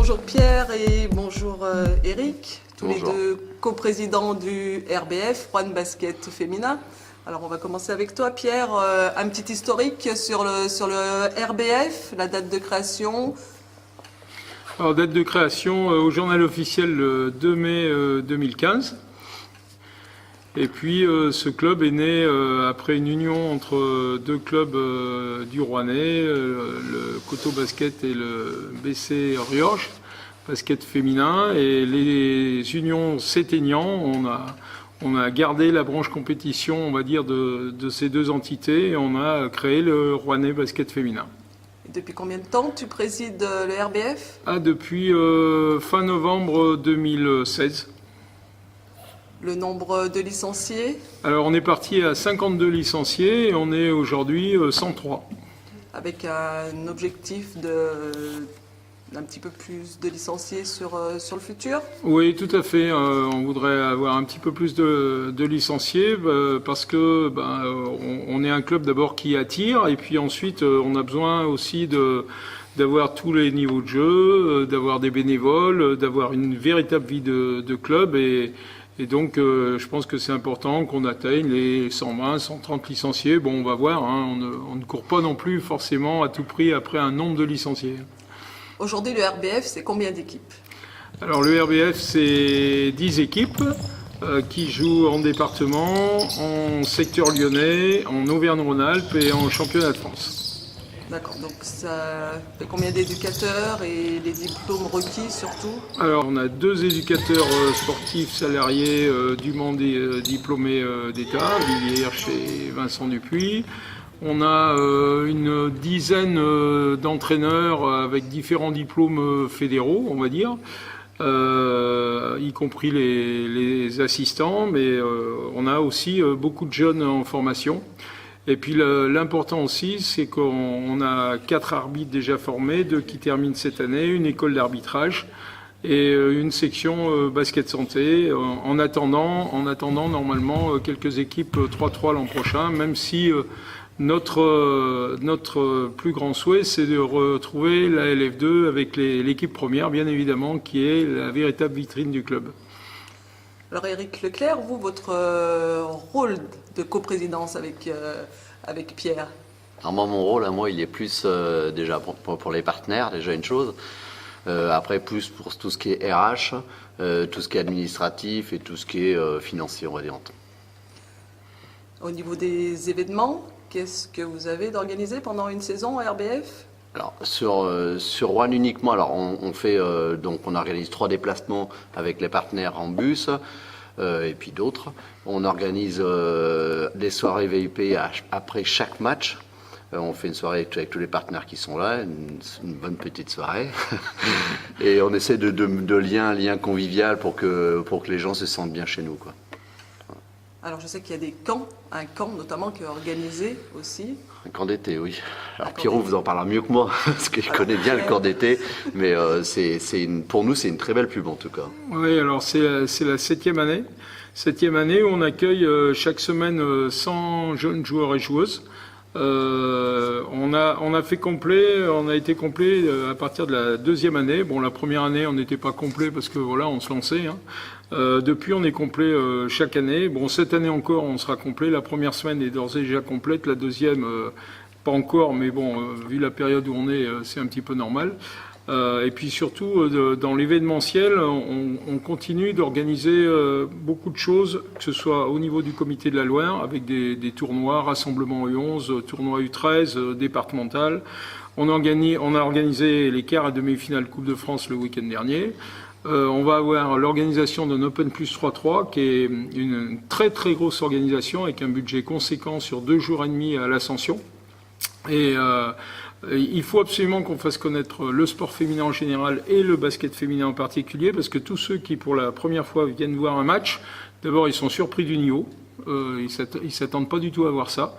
bonjour Pierre et bonjour Eric, tous Bonjour. les deux coprésidents du RBF, Roanne Basket Féminin. Alors on va commencer avec toi Pierre, un petit historique sur le RBF, la date de création. Alors, date de création au journal officiel le 2 mai 2015. Et puis ce club est né après une union entre deux clubs du Rouennais, le Coteau Basket et le BC Riorges, basket féminin. Et les unions s'éteignant, on a gardé la branche compétition, on va dire, de ces deux entités et on a créé le Rouennais Basket Féminin. Et depuis combien de temps tu présides le RBF? Depuis fin novembre 2016. Le nombre de licenciés? Alors on est parti à 52 licenciés et on est aujourd'hui 103. Avec un objectif d'un petit peu plus de licenciés sur le futur? Oui, tout à fait. On voudrait avoir un petit peu plus de licenciés parce que on est un club d'abord qui attire et puis ensuite on a besoin aussi d'avoir tous les niveaux de jeu, d'avoir des bénévoles, d'avoir une véritable vie de club et donc, je pense que c'est important qu'on atteigne les 120, 130 licenciés. Bon, on va voir, hein, on ne court pas non plus forcément à tout prix après un nombre de licenciés. Aujourd'hui, le RBF, c'est combien d'équipes? Alors, le RBF, c'est 10 équipes qui jouent en département, en secteur lyonnais, en Auvergne-Rhône-Alpes et en championnat de France. D'accord, donc ça fait combien d'éducateurs et les diplômes requis surtout? Alors, on a 2 éducateurs sportifs salariés du monde diplômés d'État, Olivier Hirsch et Vincent Dupuis. On a une dizaine d'entraîneurs avec différents diplômes fédéraux, on va dire, y compris les assistants, mais on a aussi beaucoup de jeunes en formation. Et puis l'important aussi, c'est qu'on a 4 arbitres déjà formés, 2 qui terminent cette année, une école d'arbitrage et une section basket santé. En attendant normalement quelques équipes 3-3 l'an prochain, même si notre plus grand souhait, c'est de retrouver la LF2 avec l'équipe première, bien évidemment, qui est la véritable vitrine du club. Alors Éric Leclerc, vous, votre rôle de coprésidence avec Pierre? Alors moi, mon rôle, à moi, il est plus déjà pour les partenaires, déjà une chose. Après, plus pour tout ce qui est RH, tout ce qui est administratif et tout ce qui est financier, on va dire. Au niveau des événements, qu'est-ce que vous avez d'organisé pendant une saison à RBF? Alors sur Roanne uniquement, alors donc on organise 3 déplacements avec les partenaires en bus et puis d'autres. On organise des soirées VIP après chaque match. On fait une soirée avec tous les partenaires qui sont là, une bonne petite soirée. Et on essaie de lier un lien convivial pour que les gens se sentent bien chez nous, quoi. Alors je sais qu'il y a des camps, un camp notamment qui est organisé aussi. Un camp d'été, oui. Alors Pierrot vous en parlera mieux que moi, parce qu'il connaît bien le camp d'été, mais pour nous c'est une très belle pub en tout cas. Oui, alors c'est la 7e année. 7e année où on accueille chaque semaine 100 jeunes joueurs et joueuses. On a été complet à partir de la 2e année. Bon, la première année on n'était pas complet parce que voilà, on se lançait, hein. Depuis, on est complet chaque année. Bon, cette année encore, on sera complet. La première semaine est d'ores et déjà complète. La deuxième, pas encore, mais bon, vu la période où on est, c'est un petit peu normal. Et puis surtout, dans l'événementiel, on continue d'organiser beaucoup de choses, que ce soit au niveau du comité de la Loire, avec des tournois, rassemblements U11, tournois U13, départemental. On a organisé les quarts et demi-finales Coupe de France le week-end dernier. On va avoir l'organisation d'un Open Plus 3-3 qui est une très très grosse organisation avec un budget conséquent sur 2 jours et demi à l'Ascension. Et il faut absolument qu'on fasse connaître le sport féminin en général et le basket féminin en particulier, parce que tous ceux qui pour la première fois viennent voir un match, d'abord ils sont surpris du niveau, ils s'attendent pas du tout à voir ça,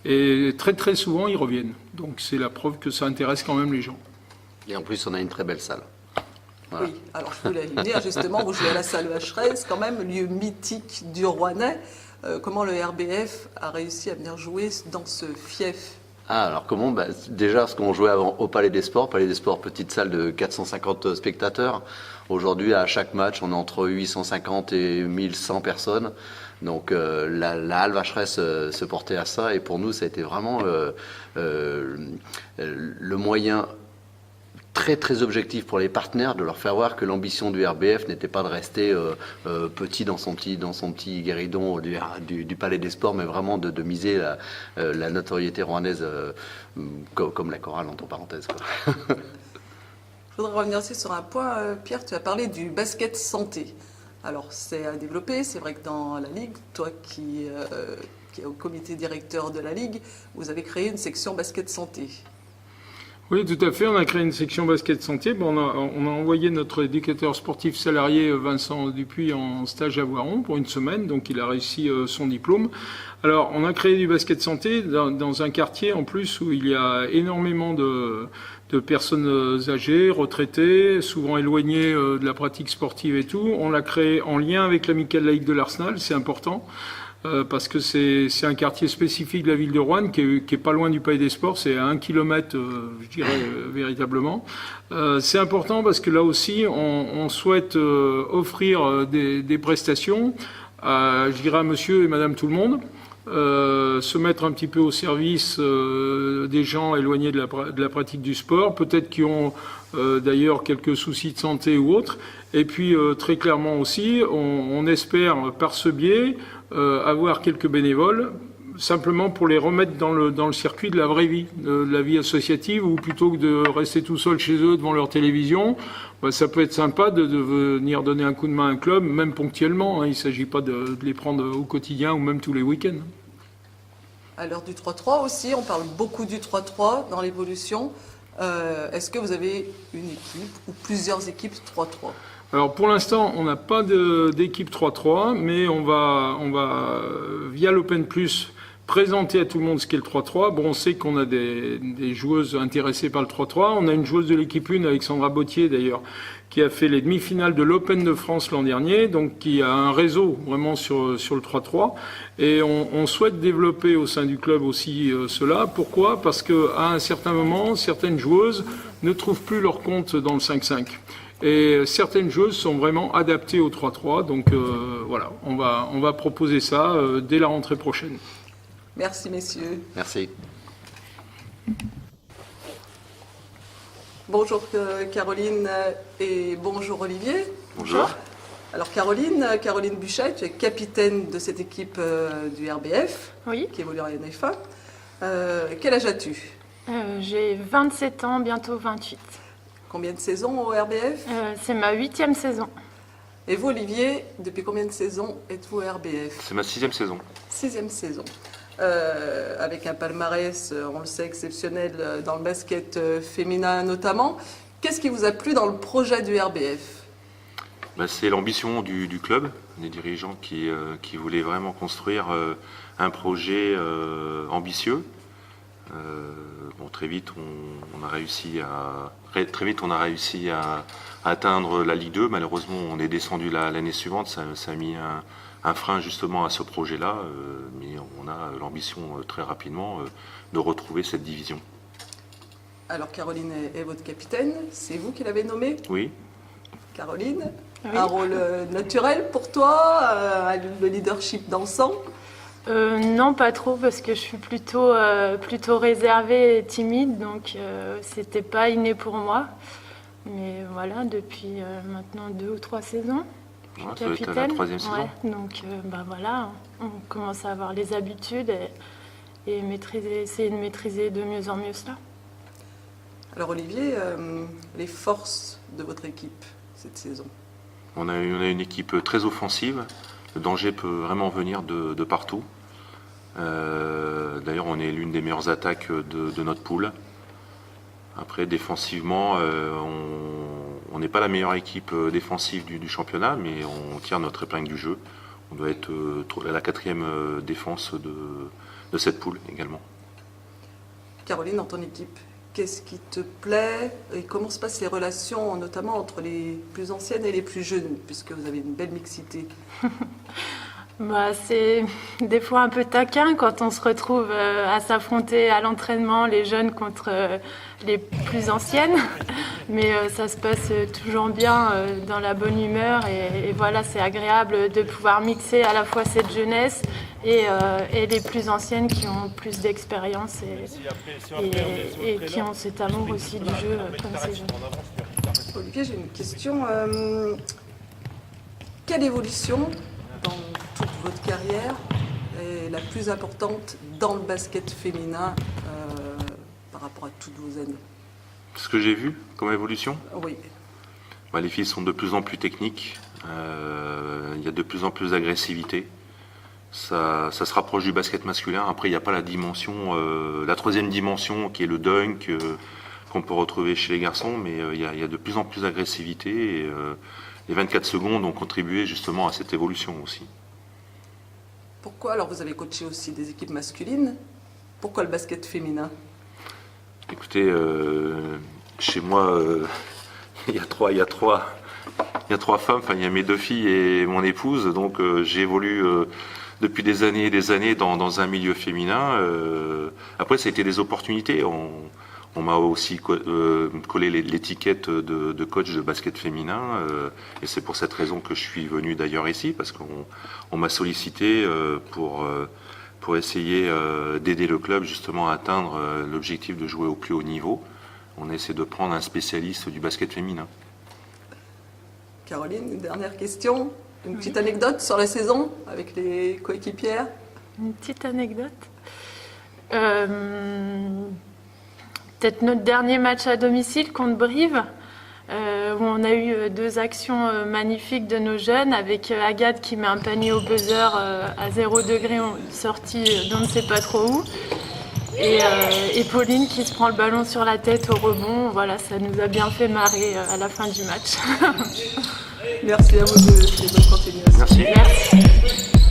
et très très souvent ils reviennent. Donc c'est la preuve que ça intéresse quand même les gens. Et en plus on a une très belle salle. Voilà. Oui, alors je voulais venir justement, vous jouez à la salle Hacheresse, quand même, lieu mythique du Rouennais. Comment le RBF a réussi à venir jouer dans ce fief? Ah, alors comment? Déjà, ce qu'on jouait avant au Palais des Sports, petite salle de 450 spectateurs. Aujourd'hui, à chaque match, on est entre 850 et 1100 personnes. Donc la halle Vacheresse se portait à ça, et pour nous, ça a été vraiment le moyen très très objectif pour les partenaires de leur faire voir que l'ambition du RBF n'était pas de rester petit dans son petit guéridon du Palais des Sports, mais vraiment de miser la notoriété rouennaise comme la chorale entre parenthèses, quoi. Je voudrais revenir aussi sur un point, Pierre, tu as parlé du basket santé. Alors c'est à développer, c'est vrai que dans la Ligue, toi qui est au comité directeur de la Ligue, vous avez créé une section basket santé. Oui, tout à fait. On a créé une section basket santé. Bon, on a envoyé notre éducateur sportif salarié Vincent Dupuis en stage à Voiron pour une semaine, donc il a réussi son diplôme. Alors, on a créé du basket santé dans un quartier en plus où il y a énormément de personnes âgées, retraitées, souvent éloignées de la pratique sportive et tout. On l'a créé en lien avec l'amicale laïque de l'Arsenal, c'est important. Parce que c'est un quartier spécifique de la ville de Roanne qui est pas loin du Palais des Sports, c'est à 1 kilomètre, je dirais, véritablement. C'est important parce que là aussi, on souhaite offrir des prestations je dirais, à monsieur et madame tout le monde, se mettre un petit peu au service des gens éloignés de la pratique du sport, peut-être qui ont d'ailleurs quelques soucis de santé ou autres. Et puis très clairement aussi, on espère par ce biais avoir quelques bénévoles, simplement pour les remettre dans le circuit de la vraie vie, de la vie associative, ou plutôt que de rester tout seul chez eux devant leur télévision, ça peut être sympa de venir donner un coup de main à un club, même ponctuellement, hein. Il ne s'agit pas de les prendre au quotidien ou même tous les week-ends. À l'heure du 3-3 aussi, on parle beaucoup du 3-3 dans l'évolution. Est-ce que vous avez une équipe ou plusieurs équipes 3-3 ? Alors pour l'instant, on n'a pas d'équipe 3-3, mais on va via l'Open Plus présenter à tout le monde ce qu'est le 3-3. Bon, on sait qu'on a des joueuses intéressées par le 3-3. On a une joueuse de l'équipe 1, Alexandra Bottier d'ailleurs, qui a fait les demi-finales de l'Open de France l'an dernier, donc qui a un réseau vraiment sur le 3-3. Et on souhaite développer au sein du club aussi cela. Pourquoi ? Parce qu'à un certain moment, certaines joueuses ne trouvent plus leur compte dans le 5-5. Et certaines joueuses sont vraiment adaptées au 3-3. Donc voilà, on va proposer ça dès la rentrée prochaine. Merci messieurs. Merci. Bonjour Caroline et bonjour Olivier. Bonjour. Alors Caroline Buchet, tu es capitaine de cette équipe du RBF, Oui. qui évolue en NFA. Quel âge as-tu ? J'ai 27 ans, bientôt 28. Combien de saisons au RBF ? C'est ma 8e saison. Et vous Olivier, depuis combien de saisons êtes-vous au RBF ? C'est ma 6e saison. 6e saison. Avec un palmarès, on le sait, exceptionnel dans le basket féminin notamment. Qu'est-ce qui vous a plu dans le projet du RBF ? C'est l'ambition du club, des dirigeants qui voulaient vraiment construire un projet ambitieux. Très vite, on a réussi à atteindre la Ligue 2. Malheureusement, on est descendu l'année suivante. Ça a mis un frein justement à ce projet-là, mais on a l'ambition très rapidement de retrouver cette division. Alors Caroline est votre capitaine, c'est vous qui l'avez nommée ? Oui. Caroline, Oui. un rôle naturel pour toi, le leadership dans le sang ? Non, pas trop, parce que je suis plutôt réservée et timide, donc c'était pas inné pour moi. Mais voilà, depuis maintenant 2 ou 3 saisons. Ouais, ça doit être la 3e saison. Ouais, donc voilà, on commence à avoir les habitudes et essayer de maîtriser de mieux en mieux cela. Alors Olivier, les forces de votre équipe cette saison ? On a une équipe très offensive. Le danger peut vraiment venir de partout. D'ailleurs, on est l'une des meilleures attaques de notre poule. Après, défensivement, on n'est pas la meilleure équipe défensive du championnat, mais on tire notre épingle du jeu. On doit être la 4e défense de cette poule également. Caroline, dans ton équipe, qu'est-ce qui te plaît et comment se passent les relations, notamment entre les plus anciennes et les plus jeunes, puisque vous avez une belle mixité ? Bah, c'est des fois un peu taquin quand on se retrouve à s'affronter à l'entraînement, les jeunes contre les plus anciennes. Mais ça se passe toujours bien dans la bonne humeur. Et voilà, c'est agréable de pouvoir mixer à la fois cette jeunesse et les plus anciennes qui ont plus d'expérience et qui ont cet amour aussi du jeu comme ces jeunes. Olivier, j'ai une question. Quelle évolution dans toute votre carrière est la plus importante dans le basket féminin par rapport à toutes vos années? Ce que j'ai vu comme évolution, Oui. bah, les filles sont de plus en plus techniques, il y a de plus en plus d'agressivité. Ça se rapproche du basket masculin. Après, il n'y a pas la dimension, la troisième dimension qui est le dunk qu'on peut retrouver chez les garçons, mais il y a de plus en plus d'agressivité et les 24 secondes ont contribué justement à cette évolution aussi. Pourquoi, alors vous avez coaché aussi des équipes masculines, pourquoi le basket féminin? Écoutez, chez moi, il y a trois femmes, enfin il y a mes 2 filles et mon épouse, donc j'évolue depuis des années et des années dans un milieu féminin. Après, ça a été des opportunités. On m'a aussi collé l'étiquette de coach de basket féminin et c'est pour cette raison que je suis venu d'ailleurs ici, parce qu'on m'a sollicité pour essayer d'aider le club justement à atteindre l'objectif de jouer au plus haut niveau. On essaie de prendre un spécialiste du basket féminin. Caroline, une dernière question. Une petite anecdote sur la saison avec les coéquipières? Une petite anecdote. Peut-être notre dernier match à domicile contre Brive, où on a eu 2 actions magnifiques de nos jeunes, avec Agathe qui met un panier au buzzer à 0 degré, sorti d'on ne sait pas trop où, et Pauline qui se prend le ballon sur la tête au rebond. Voilà, ça nous a bien fait marrer à la fin du match. Merci à vous deux et bonne continuation. Merci. Merci.